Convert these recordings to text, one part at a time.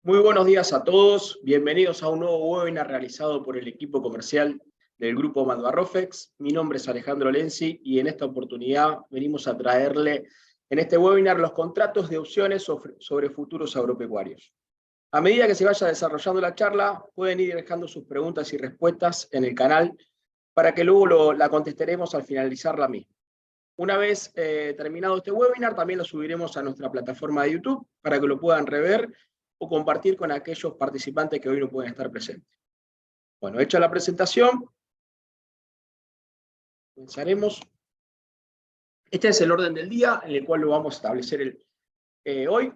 Muy buenos días a todos, bienvenidos a un nuevo webinar realizado por el equipo comercial del grupo Madbarrofex. Mi nombre es Alejandro Lenzi y en esta oportunidad venimos a traerle en este webinar los contratos de opciones sobre futuros agropecuarios. A medida que se vaya desarrollando la charla, pueden ir dejando sus preguntas y respuestas en el canal para que luego la contestaremos al finalizar la misma. Una vez terminado este webinar, también lo subiremos a nuestra plataforma de YouTube para que lo puedan rever o compartir con aquellos participantes que hoy no pueden estar presentes. Bueno, hecha la presentación, comenzaremos. Este es el orden del día en el cual lo vamos a establecer hoy,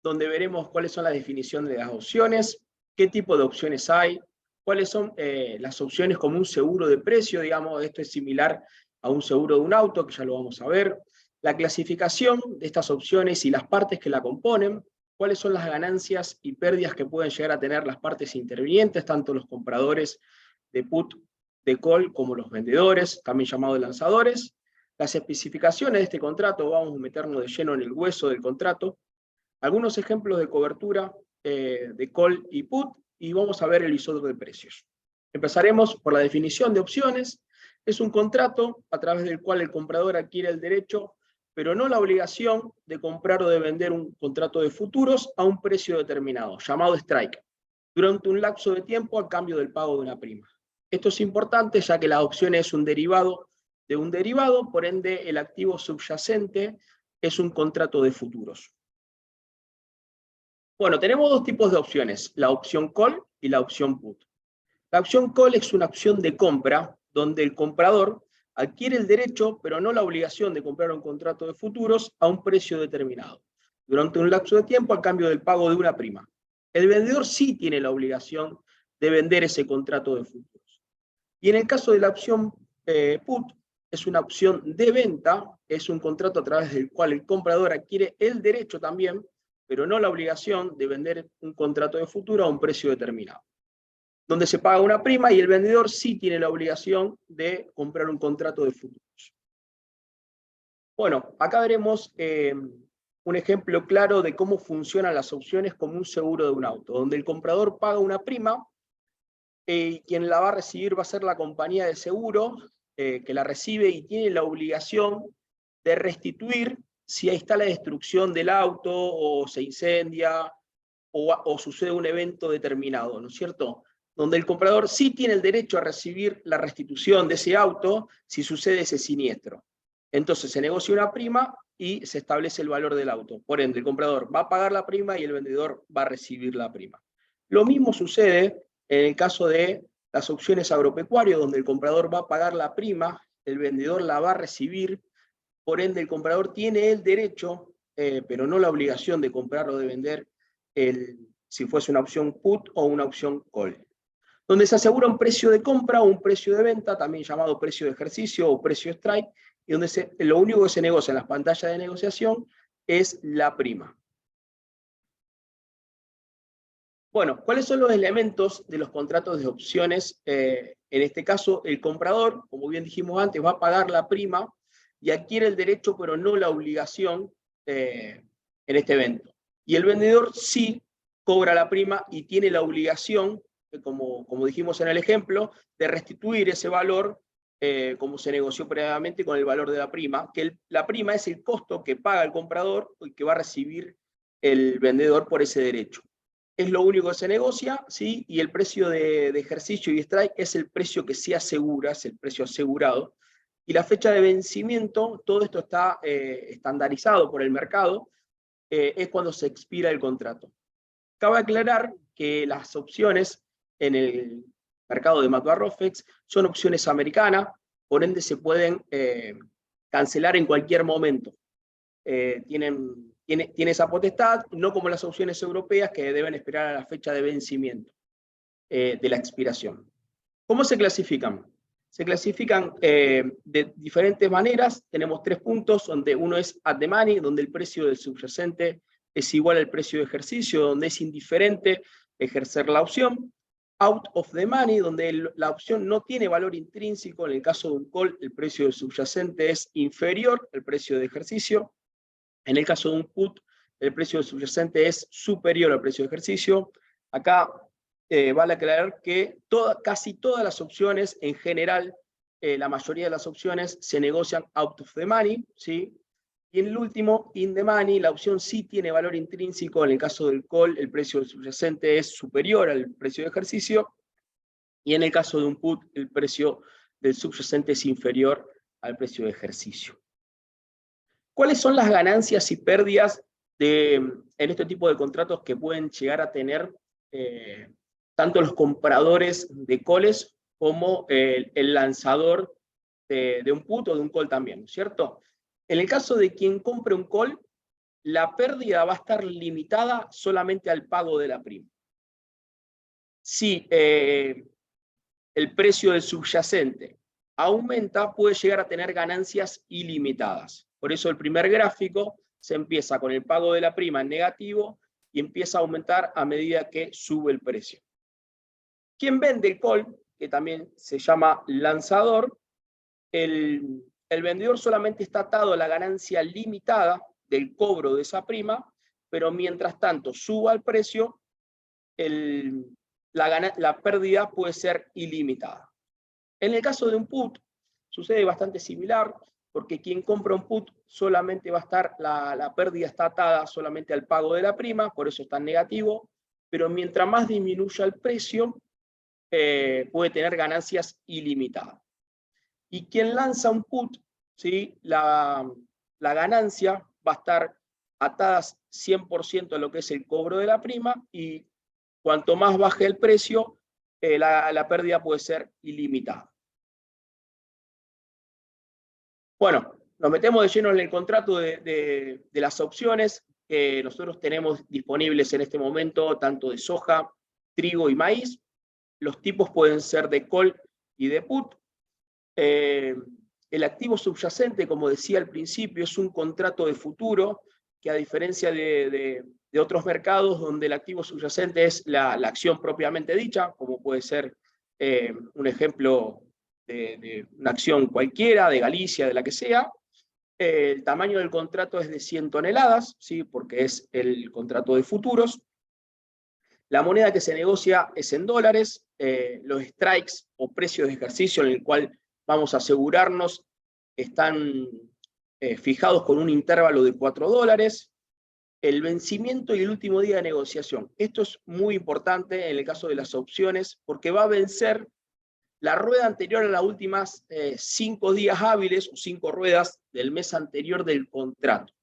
donde veremos cuáles son las definiciones de las opciones, qué tipo de opciones hay, cuáles son las opciones como un seguro de precio, digamos, esto es similar a un seguro de un auto, que ya lo vamos a ver, la clasificación de estas opciones y las partes que la componen, cuáles son las ganancias y pérdidas que pueden llegar a tener las partes intervinientes, tanto los compradores de put, de call, como los vendedores, también llamados lanzadores, las especificaciones de este contrato, vamos a meternos de lleno en el hueso del contrato, algunos ejemplos de cobertura de call y put, y vamos a ver el visor de precios. Empezaremos por la definición de opciones. Es un contrato a través del cual el comprador adquiere el derecho, pero no la obligación de comprar o de vender un contrato de futuros a un precio determinado, llamado strike, durante un lapso de tiempo a cambio del pago de una prima. Esto es importante ya que la opción es un derivado de un derivado, por ende el activo subyacente es un contrato de futuros. Bueno, tenemos dos tipos de opciones, la opción call y la opción put. La opción call es una opción de compra donde el comprador adquiere el derecho, pero no la obligación de comprar un contrato de futuros a un precio determinado, durante un lapso de tiempo a cambio del pago de una prima. El vendedor sí tiene la obligación de vender ese contrato de futuros. Y en el caso de la opción put, es una opción de venta, es un contrato a través del cual el comprador adquiere el derecho también, pero no la obligación de vender un contrato de futuro a un precio determinado, donde se paga una prima y el vendedor sí tiene la obligación de comprar un contrato de futuros. Bueno, acá veremos un ejemplo claro de cómo funcionan las opciones como un seguro de un auto, donde el comprador paga una prima y quien la va a recibir va a ser la compañía de seguro que la recibe y tiene la obligación de restituir si ahí está la destrucción del auto o se incendia o sucede un evento determinado, ¿no es cierto? Donde el comprador sí tiene el derecho a recibir la restitución de ese auto si sucede ese siniestro. Entonces se negocia una prima y se establece el valor del auto. Por ende, el comprador va a pagar la prima y el vendedor va a recibir la prima. Lo mismo sucede en el caso de las opciones agropecuarias, donde el comprador va a pagar la prima, el vendedor la va a recibir, por ende el comprador tiene el derecho, pero no la obligación de comprar o de vender si fuese una opción put o una opción call. Donde se asegura un precio de compra o un precio de venta, también llamado precio de ejercicio o precio strike, y donde lo único que se negocia en las pantallas de negociación es la prima. Bueno, ¿cuáles son los elementos de los contratos de opciones? En este caso, el comprador, como bien dijimos antes, va a pagar la prima y adquiere el derecho, pero no la obligación en este evento. Y el vendedor sí cobra la prima y tiene la obligación, como dijimos en el ejemplo, de restituir ese valor como se negoció previamente con el valor de la prima, que la prima es el costo que paga el comprador y que va a recibir el vendedor por ese derecho. Es lo único que se negocia, ¿sí? Y el precio de ejercicio y strike es el precio que se asegura, es el precio asegurado. Y la fecha de vencimiento, todo esto está estandarizado por el mercado, es cuando se expira el contrato. Cabe aclarar que las opciones en el mercado de Madbarrofex son opciones americanas, por ende se pueden cancelar en cualquier momento. Tiene esa potestad, no como las opciones europeas que deben esperar a la fecha de vencimiento de la expiración. ¿Cómo se clasifican? Se clasifican de diferentes maneras. Tenemos 3 puntos, donde uno es at the money, donde el precio del subyacente es igual al precio de ejercicio, donde es indiferente ejercer la opción. Out of the money, donde la opción no tiene valor intrínseco. En el caso de un call, el precio del subyacente es inferior al precio de ejercicio. En el caso de un put, el precio subyacente es superior al precio de ejercicio. Acá vale aclarar que casi todas las opciones, en general, la mayoría de las opciones se negocian out of the money, ¿sí? Y en el último, in the money, la opción sí tiene valor intrínseco. En el caso del call, el precio del subyacente es superior al precio de ejercicio, y en el caso de un put, el precio del subyacente es inferior al precio de ejercicio. ¿Cuáles son las ganancias y pérdidas en este tipo de contratos que pueden llegar a tener tanto los compradores de calls como el lanzador de un put o de un call también, ¿cierto? En el caso de quien compre un call, la pérdida va a estar limitada solamente al pago de la prima. Si el precio del subyacente aumenta, puede llegar a tener ganancias ilimitadas. Por eso el primer gráfico se empieza con el pago de la prima en negativo y empieza a aumentar a medida que sube el precio. Quien vende el call, que también se llama lanzador, el vendedor solamente está atado a la ganancia limitada del cobro de esa prima, pero mientras tanto suba el precio, la pérdida puede ser ilimitada. En el caso de un put, sucede bastante similar, porque quien compra un put solamente va a estar, la pérdida está atada solamente al pago de la prima, por eso está en negativo, pero mientras más disminuya el precio, puede tener ganancias ilimitadas. Y quien lanza un put, ¿sí? la ganancia va a estar atada 100% a lo que es el cobro de la prima, y cuanto más baje el precio, la pérdida puede ser ilimitada. Bueno, nos metemos de lleno en el contrato de las opciones que nosotros tenemos disponibles en este momento, tanto de soja, trigo y maíz. Los tipos pueden ser de call y de put. El activo subyacente, como decía al principio, es un contrato de futuro que, a diferencia de otros mercados donde el activo subyacente es la acción propiamente dicha, como puede ser un ejemplo de una acción cualquiera, de Galicia, de la que sea, el tamaño del contrato es de 100 toneladas, ¿sí? Porque es el contrato de futuros. La moneda que se negocia es en dólares. Los strikes o precios de ejercicio en el cual vamos a asegurarnos están fijados con un intervalo de $4. El vencimiento y el último día de negociación. Esto es muy importante en el caso de las opciones, porque va a vencer la rueda anterior a las últimas 5 días hábiles o 5 ruedas del mes anterior del contrato.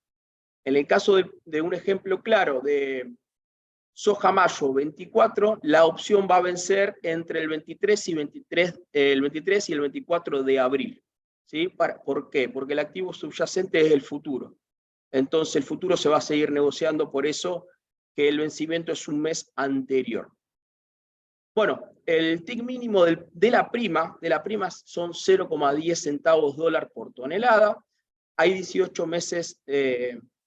En el caso de un ejemplo claro de soja mayo 24, la opción va a vencer entre el 23 y el 24 de abril. ¿Sí? ¿Por qué? Porque el activo subyacente es el futuro. Entonces el futuro se va a seguir negociando, por eso que el vencimiento es un mes anterior. Bueno, el TIC mínimo de la prima son 0,10 centavos dólar por tonelada. Hay 18 meses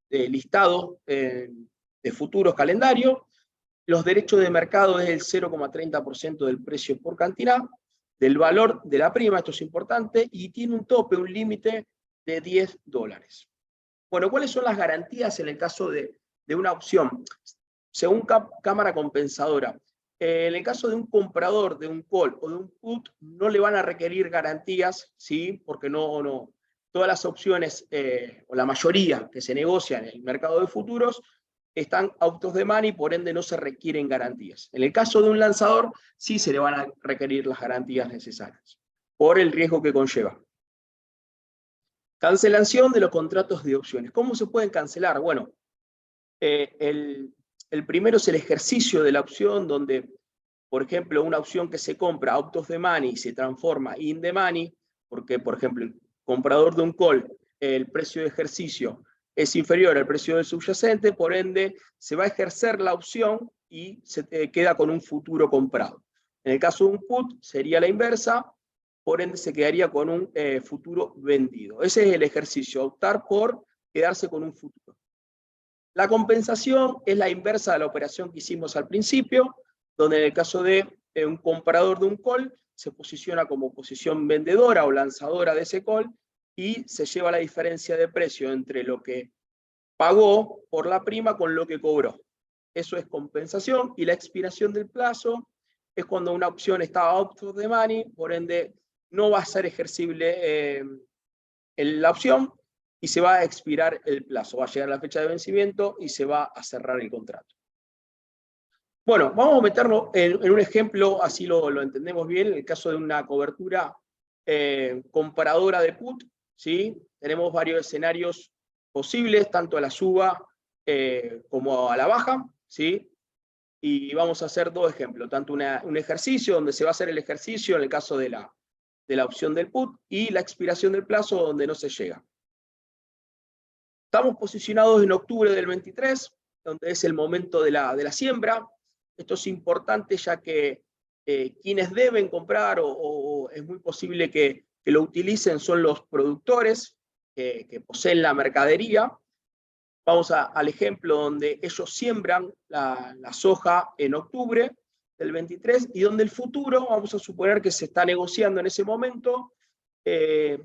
listados de futuros calendario. Los derechos de mercado es el 0,30% del precio por cantidad, del valor de la prima, esto es importante, y tiene un tope, un límite de $10. Bueno, ¿cuáles son las garantías en el caso de una opción? Según Cámara Compensadora, en el caso de un comprador de un call o de un put, no le van a requerir garantías, ¿sí? Porque todas las opciones, o la mayoría que se negocian en el mercado de futuros, están out of the money, por ende no se requieren garantías. En el caso de un lanzador, sí se le van a requerir las garantías necesarias, por el riesgo que conlleva. Cancelación de los contratos de opciones. ¿Cómo se pueden cancelar? Bueno, el primero es el ejercicio de la opción, donde, por ejemplo, una opción que se compra out of the money y se transforma in the money, porque, por ejemplo, el comprador de un call, el precio de ejercicio es inferior al precio del subyacente, por ende, se va a ejercer la opción y se queda con un futuro comprado. En el caso de un put, sería la inversa, por ende se quedaría con un futuro vendido. Ese es el ejercicio, optar por quedarse con un futuro. La compensación es la inversa de la operación que hicimos al principio, donde en el caso de un comprador de un call, se posiciona como posición vendedora o lanzadora de ese call, y se lleva la diferencia de precio entre lo que pagó por la prima con lo que cobró. Eso es compensación, y la expiración del plazo es cuando una opción está out of the money, por ende no va a ser ejercible la opción y se va a expirar el plazo. Va a llegar la fecha de vencimiento y se va a cerrar el contrato. Bueno, vamos a meternos en un ejemplo, así lo entendemos bien, en el caso de una cobertura comparadora de put, ¿sí? Tenemos varios escenarios posibles, tanto a la suba como a la baja, ¿sí? Y vamos a hacer dos ejemplos, tanto un ejercicio donde se va a hacer el ejercicio en el caso de la opción del put y la expiración del plazo donde no se llega. Estamos posicionados en octubre del 23, donde es el momento de la siembra. Esto es importante ya que quienes deben comprar o es muy posible que lo utilicen son los productores que poseen la mercadería. Vamos al ejemplo donde ellos siembran la soja en octubre del 23 y donde el futuro, vamos a suponer que se está negociando en ese momento,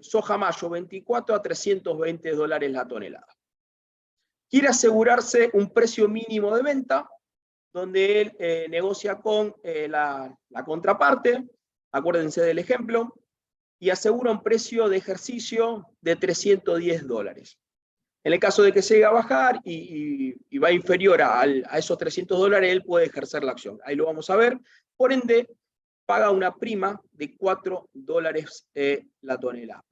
soja mayo 24 a $320 la tonelada. Quiere asegurarse un precio mínimo de venta, donde él negocia con la contraparte, acuérdense del ejemplo, y asegura un precio de ejercicio de $310. En el caso de que llegue a bajar y va inferior a esos $300, él puede ejercer la acción. Ahí lo vamos a ver. Por ende, paga una prima de $4 la tonelada.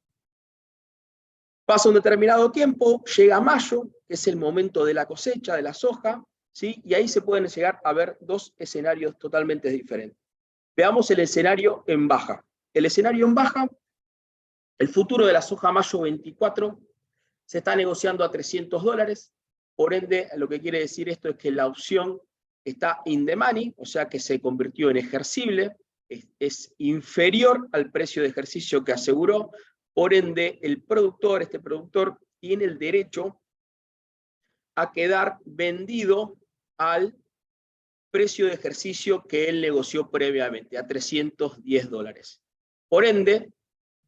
Pasa un determinado tiempo, llega mayo, que es el momento de la cosecha de la soja, ¿sí? Y ahí se pueden llegar a ver dos escenarios totalmente diferentes. Veamos el escenario en baja. El escenario en baja, el futuro de la soja mayo 24 se está negociando a $300, por ende, lo que quiere decir esto es que la opción está in the money, o sea que se convirtió en ejercible, es inferior al precio de ejercicio que aseguró, por ende, este productor tiene el derecho a quedar vendido al precio de ejercicio que él negoció previamente, a $310. Por ende,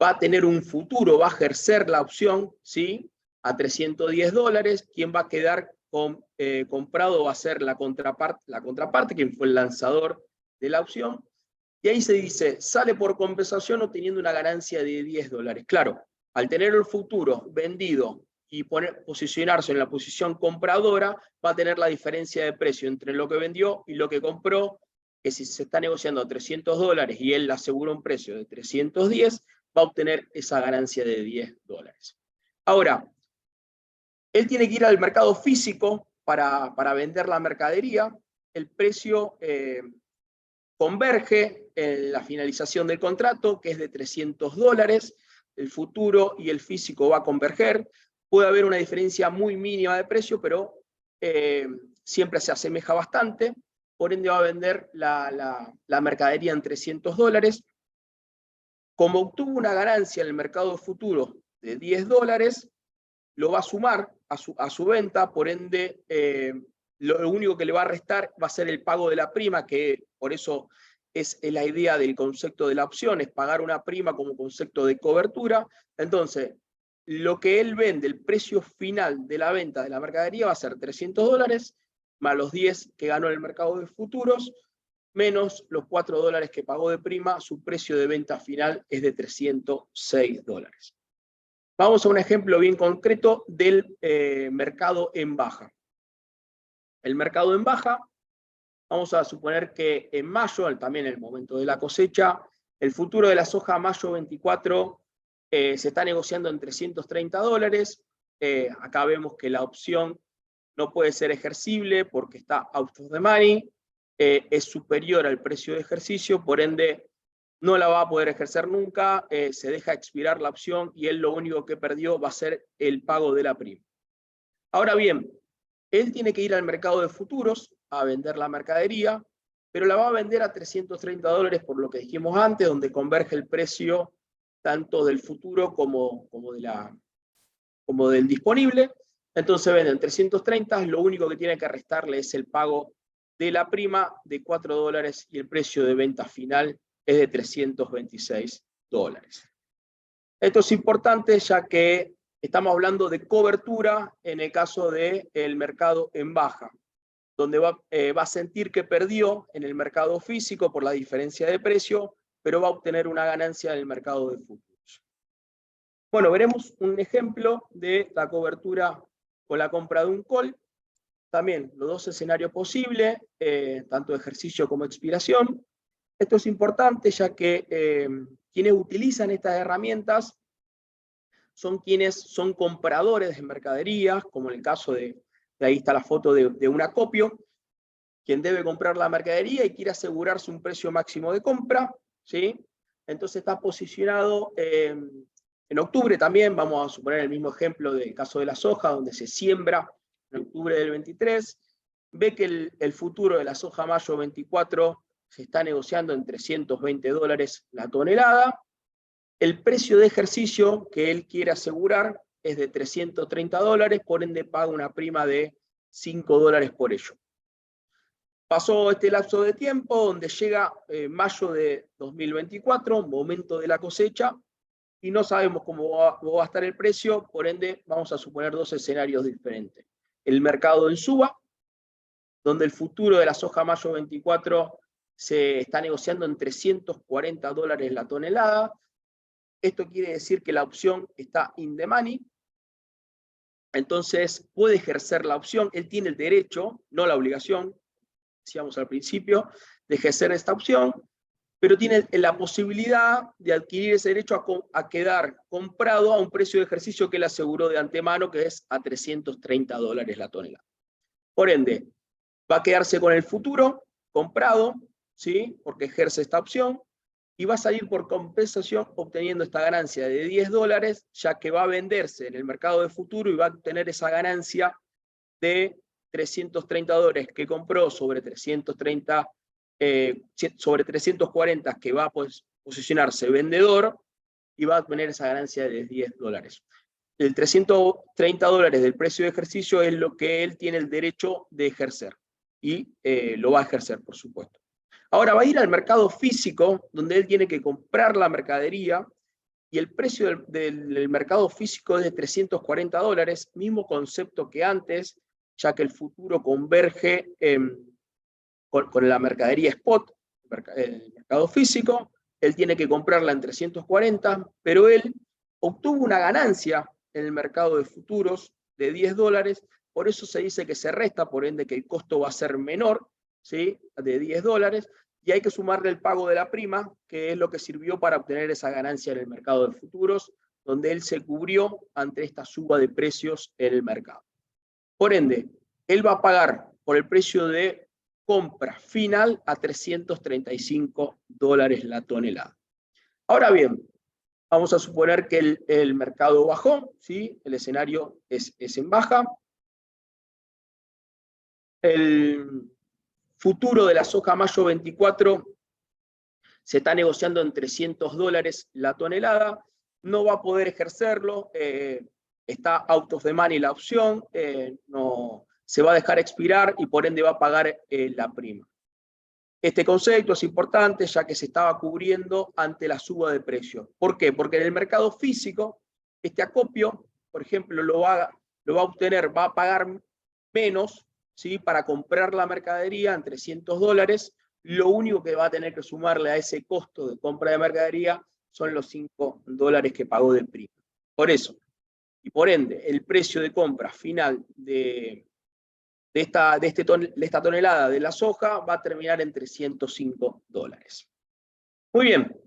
va a tener un futuro, va a ejercer la opción, ¿sí?, a $310. Quien va a quedar comprado va a ser la contraparte, quien fue el lanzador de la opción. Y ahí se dice, sale por compensación obteniendo una ganancia de $10. Claro, al tener el futuro vendido y posicionarse en la posición compradora, va a tener la diferencia de precio entre lo que vendió y lo que compró, que si se está negociando a $300 y él asegura un precio de 310, va a obtener esa ganancia de $10. Ahora, él tiene que ir al mercado físico para vender la mercadería. El precio converge en la finalización del contrato, que es de $300. El futuro y el físico va a converger. Puede haber una diferencia muy mínima de precio, pero siempre se asemeja bastante. Por ende va a vender la mercadería en $300. Como obtuvo una ganancia en el mercado futuro de $10, lo va a sumar a su venta, por ende lo único que le va a restar va a ser el pago de la prima, que por eso es la idea del concepto de la opción, es pagar una prima como concepto de cobertura. Entonces, lo que él vende, el precio final de la venta de la mercadería va a ser $300, más los 10 que ganó en el mercado de futuros, menos los $4 que pagó de prima, su precio de venta final es de $306. Vamos a un ejemplo bien concreto del mercado en baja. El mercado en baja, vamos a suponer que en mayo, también en el momento de la cosecha, el futuro de la soja mayo 24 se está negociando en $330. Acá vemos que la opción no puede ser ejercible porque está out of the money, es superior al precio de ejercicio, por ende no la va a poder ejercer nunca, se deja expirar la opción y él lo único que perdió va a ser el pago de la prima. Ahora bien, él tiene que ir al mercado de futuros a vender la mercadería, pero la va a vender a $330 por lo que dijimos antes, donde converge el precio tanto del futuro como del disponible. Entonces venden 330, lo único que tiene que restarle es el pago de la prima de $4 y el precio de venta final es de $326. Esto es importante ya que estamos hablando de cobertura en el caso del mercado en baja, donde va a sentir que perdió en el mercado físico por la diferencia de precio, pero va a obtener una ganancia en el mercado de futuros. Bueno, veremos un ejemplo de la cobertura con la compra de un call. También los dos escenarios posibles, tanto ejercicio como expiración. Esto es importante ya que quienes utilizan estas herramientas son quienes son compradores de mercaderías, como en el caso de ahí está la foto de un acopio, quien debe comprar la mercadería y quiere asegurarse un precio máximo de compra, ¿sí? Entonces está posicionado en octubre también, vamos a suponer el mismo ejemplo del caso de la soja, donde se siembra en octubre del 23, ve que el futuro de la soja mayo 24 se está negociando en $320 la tonelada, el precio de ejercicio que él quiere asegurar es de $330, por ende paga una prima de $5 por ello. Pasó este lapso de tiempo donde llega mayo de 2024, momento de la cosecha, y no sabemos cómo va a estar el precio, por ende vamos a suponer dos escenarios diferentes. El mercado en suba, donde el futuro de la soja mayo 24 se está negociando en $340 la tonelada. Esto quiere decir que la opción está in the money, entonces puede ejercer la opción, él tiene el derecho, no la obligación, decíamos al principio, de ejercer esta opción, pero tiene la posibilidad de adquirir ese derecho a quedar comprado a un precio de ejercicio que él aseguró de antemano, que es a $330 la tonelada. Por ende, va a quedarse con el futuro comprado, ¿sí? Porque ejerce esta opción, y va a salir por compensación obteniendo esta ganancia de $10, ya que va a venderse en el mercado de futuro y va a obtener esa ganancia de $330 que compró sobre 340 que va a posicionarse vendedor, y va a obtener esa ganancia de $10. El $330 del precio de ejercicio es lo que él tiene el derecho de ejercer, y lo va a ejercer, por supuesto. Ahora va a ir al mercado físico, donde él tiene que comprar la mercadería, y el precio del mercado físico es de $340, mismo concepto que antes, ya que el futuro converge con la mercadería spot, el mercado físico, él tiene que comprarla en 340, pero él obtuvo una ganancia en el mercado de futuros de $10, por eso se dice que se resta, por ende que el costo va a ser menor, ¿sí? De $10, y hay que sumarle el pago de la prima, que es lo que sirvió para obtener esa ganancia en el mercado de futuros, donde él se cubrió ante esta suba de precios en el mercado. Por ende, él va a pagar por el precio de compra final a $335 la tonelada. Ahora bien, vamos a suponer que el mercado bajó, ¿sí? El escenario es en baja. El futuro de la soja mayo 24 se está negociando en $300 la tonelada, no va a poder ejercerlo, está out of the money la opción, no, se va a dejar expirar y por ende va a pagar la prima. Este concepto es importante ya que se estaba cubriendo ante la suba de precio. ¿Por qué? Porque en el mercado físico, este acopio, por ejemplo, lo va a obtener, va a pagar menos, ¿sí? Para comprar la mercadería en $300, lo único que va a tener que sumarle a ese costo de compra de mercadería son los $5 que pagó de prima. Por eso, y por ende, el precio de compra final de esta tonelada de la soja va a terminar en $305. Muy bien,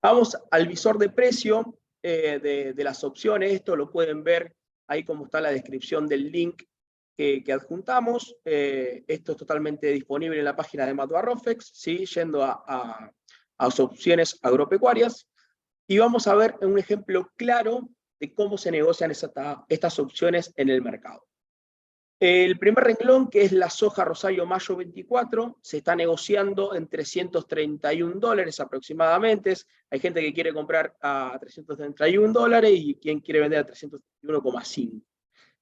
vamos al visor de precio de las opciones. Esto lo pueden ver ahí como está la descripción del link que adjuntamos. Esto es totalmente disponible en la página de Matua Rofex, ¿sí? Yendo a las opciones agropecuarias. Y vamos a ver un ejemplo claro de cómo se negocian estas opciones en el mercado. El primer renglón, que es la soja Rosario mayo 24, se está negociando en $331 aproximadamente. Hay gente que quiere comprar a $331 y quien quiere vender a 331,5.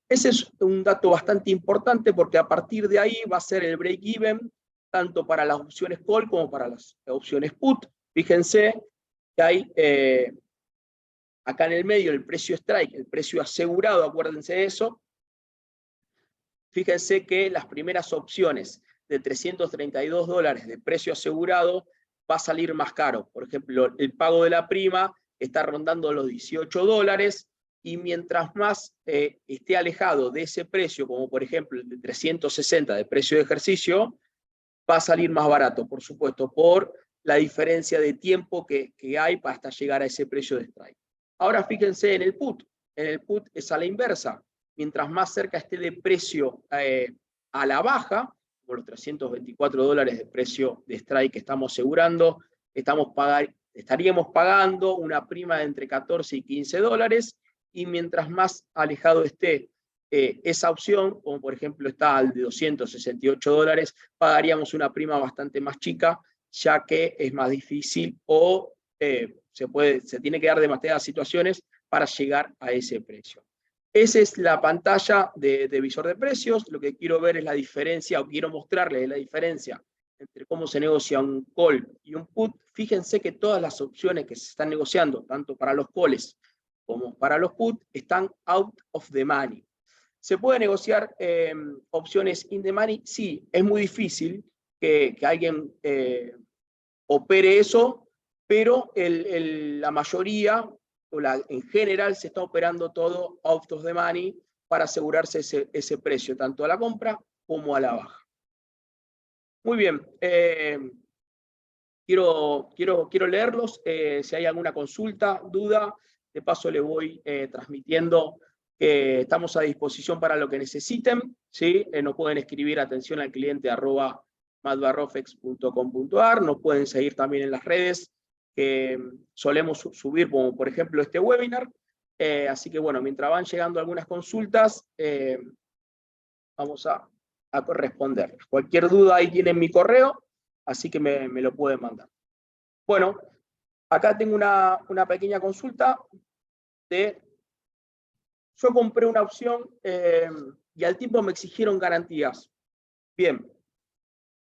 Ese es un dato bastante importante porque a partir de ahí va a ser el break-even tanto para las opciones call como para las opciones put. Fíjense que hay acá en el medio el precio strike, el precio asegurado, acuérdense de eso. Fíjense que las primeras opciones de $332 de precio asegurado va a salir más caro. Por ejemplo, el pago de la prima está rondando los $18, y mientras más esté alejado de ese precio, como por ejemplo el de 360 de precio de ejercicio, va a salir más barato, por supuesto, por la diferencia de tiempo que hay para hasta llegar a ese precio de strike. Ahora fíjense en el put. En el put es a la inversa. Mientras más cerca esté de precio a la baja, por los $324 de precio de strike que estamos asegurando, estaríamos pagando una prima de entre $14 y $15, y mientras más alejado esté esa opción, como por ejemplo está al de $268, pagaríamos una prima bastante más chica, ya que es más difícil o se tiene que dar demasiadas situaciones para llegar a ese precio. Esa es la pantalla de visor de precios. Lo que quiero ver es la diferencia, o quiero mostrarles la diferencia entre cómo se negocia un call y un put. Fíjense que todas las opciones que se están negociando, tanto para los calls como para los put, están out of the money. ¿Se puede negociar opciones in the money? Sí, es muy difícil que alguien opere eso, pero la mayoría, en general, se está operando todo out of the money para asegurarse ese precio, tanto a la compra como a la baja. Muy bien. Quiero leerlos. Si hay alguna consulta, duda, de paso le voy transmitiendo que estamos a disposición para lo que necesiten, ¿sí? Nos pueden escribir atención al cliente @madbarrofex.com.ar, nos pueden seguir también en las redes que solemos subir, como por ejemplo este webinar. Así que bueno, mientras van llegando algunas consultas, vamos a corresponder. Cualquier duda ahí tienen mi correo, así que me lo pueden mandar. Bueno, acá tengo una pequeña consulta de... Yo compré una opción y al tiempo me exigieron garantías. Bien,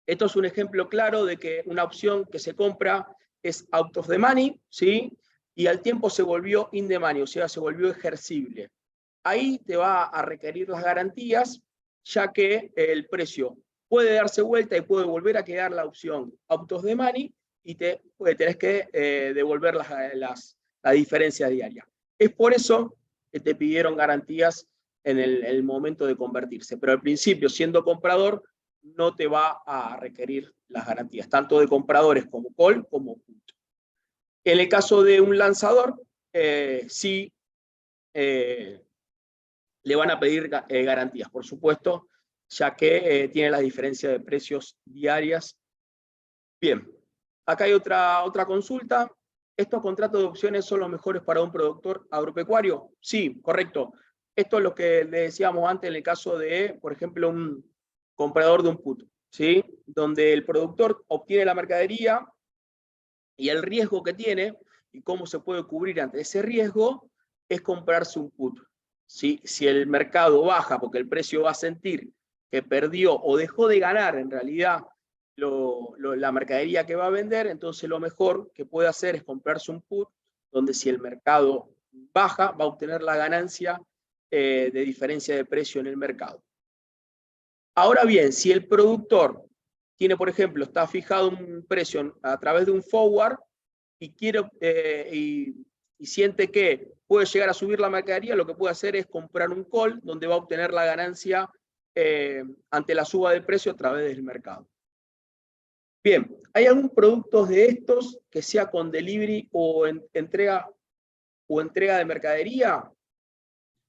esto es un ejemplo claro de que una opción que se compra es out of the money, ¿sí? Y al tiempo se volvió in the money, o sea, se volvió ejercible. Ahí te va a requerir las garantías, ya que el precio puede darse vuelta y puede volver a quedar la opción out of the money, y tenés que devolver la diferencia diaria. Es por eso que te pidieron garantías en el momento de convertirse, pero al principio, siendo comprador, no te va a requerir las garantías, tanto de compradores como call como put. En el caso de un lanzador, sí le van a pedir garantías, por supuesto, ya que tiene la diferencia de precios diarias. Bien, acá hay otra consulta. ¿Estos contratos de opciones son los mejores para un productor agropecuario? Sí, correcto. Esto es lo que le decíamos antes en el caso de, por ejemplo, un comprador de un put, ¿sí? Donde el productor obtiene la mercadería y el riesgo que tiene y cómo se puede cubrir ante ese riesgo es comprarse un put. ¿Sí? Si el mercado baja porque el precio va a sentir que perdió o dejó de ganar en realidad la mercadería que va a vender, entonces lo mejor que puede hacer es comprarse un put, donde si el mercado baja va a obtener la ganancia de diferencia de precio en el mercado. Ahora bien, si el productor tiene, por ejemplo, está fijado un precio a través de un forward y y siente que puede llegar a subir la mercadería, lo que puede hacer es comprar un call donde va a obtener la ganancia ante la suba de precio a través del mercado. Bien, ¿hay algún producto de estos que sea con delivery o entrega de mercadería?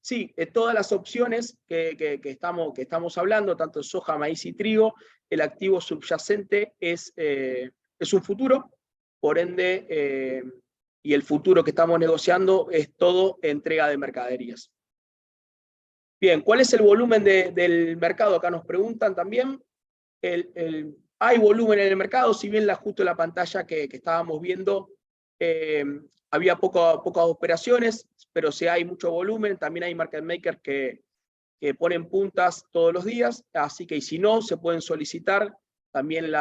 Sí, todas las opciones que estamos hablando, tanto soja, maíz y trigo, el activo subyacente es un futuro, por ende, y el futuro que estamos negociando es todo entrega de mercaderías. Bien, ¿cuál es el volumen del mercado? Acá nos preguntan también. Hay volumen en el mercado, si bien justo la pantalla que estábamos viendo, había pocas operaciones, pero sí hay mucho volumen. También hay market makers que ponen puntas todos los días, así que si no, se pueden solicitar también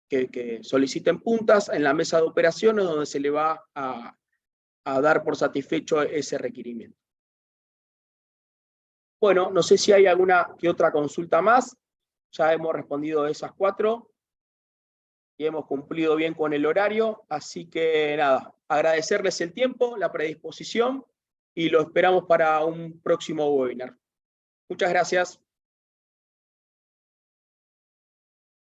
que soliciten puntas en la mesa de operaciones, donde se le va a dar por satisfecho ese requerimiento. Bueno, no sé si hay alguna que otra consulta más. Ya hemos respondido esas 4 y hemos cumplido bien con el horario, así que nada, agradecerles el tiempo, la predisposición y lo esperamos para un próximo webinar. Muchas gracias.